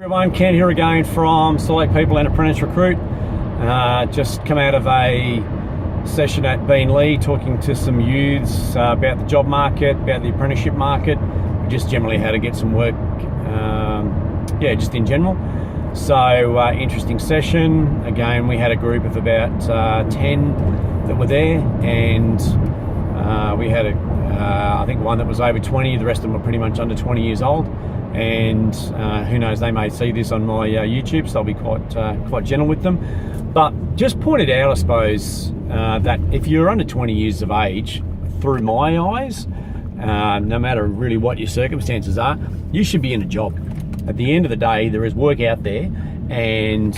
Everyone, Ken here again from Select People and Apprentice Recruit. Just come out of a session at Beenleigh talking to some youths about the job market, about the apprenticeship market, just generally how to get some work, just in general. So interesting session. Again, we had a group of about 10 that were there, and we had I think one that was over 20, the rest of them were pretty much under 20 years old. And who knows, they may see this on my YouTube, so I'll be quite gentle with them. But just pointed out, I suppose, that if you're under 20 years of age, through my eyes, no matter really what your circumstances are, you should be in a job. At the end of the day, there is work out there, and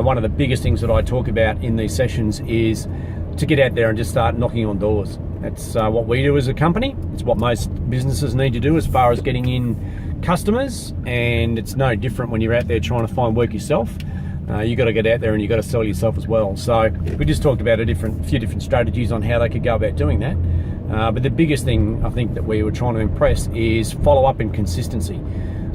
one of the biggest things that I talk about in these sessions is to get out there and just start knocking on doors. That's what we do as a company. It's what most businesses need to do as far as getting in customers, and it's no different when you're out there trying to find work yourself. You got to get out there and you got to sell yourself as well. So we just talked about a few different strategies on how they could go about doing that. But the biggest thing I think that we were trying to impress is follow up and consistency.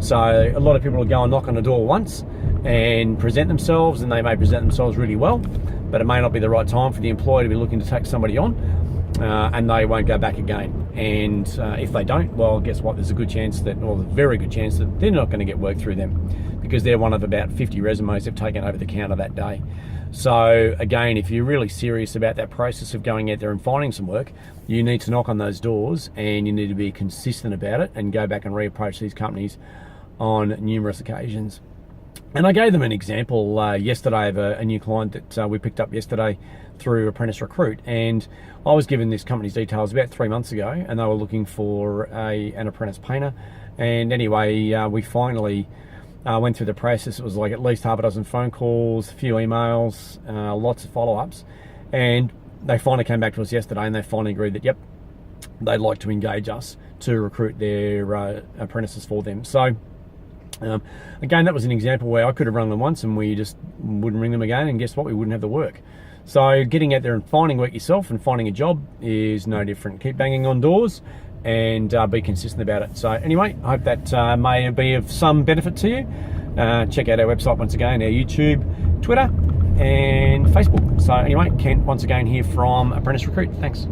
So a lot of people will go and knock on a door once and present themselves, and they may present themselves really well, but it may not be the right time for the employer to be looking to take somebody on. And they won't go back again. And if they don't, well, guess what? There's a good chance that, or a very good chance that they're not going to get work through them, because they're one of about 50 resumes they've taken over the counter that day. So again, if you're really serious about that process of going out there and finding some work, you need to knock on those doors, and you need to be consistent about it and go back and reapproach these companies on numerous occasions. And I gave them an example yesterday of a new client that we picked up yesterday through Apprentice Recruit, and I was given this company's details about 3 months ago, and they were looking for an apprentice painter. And anyway, we finally went through the process. It was like at least half a dozen phone calls, a few emails, lots of follow-ups, and they finally came back to us yesterday, and they finally agreed that, yep, they'd like to engage us to recruit their apprentices for them. So again, that was an example where I could have rung them once and we just wouldn't ring them again, and guess what? We wouldn't have the work. So getting out there and finding work yourself and finding a job is no different. Keep banging on doors and be consistent about it. So anyway, I hope that may be of some benefit to you. Check out our website once again, our YouTube, Twitter and Facebook. So anyway, Kent once again here from Apprentice Recruit. Thanks.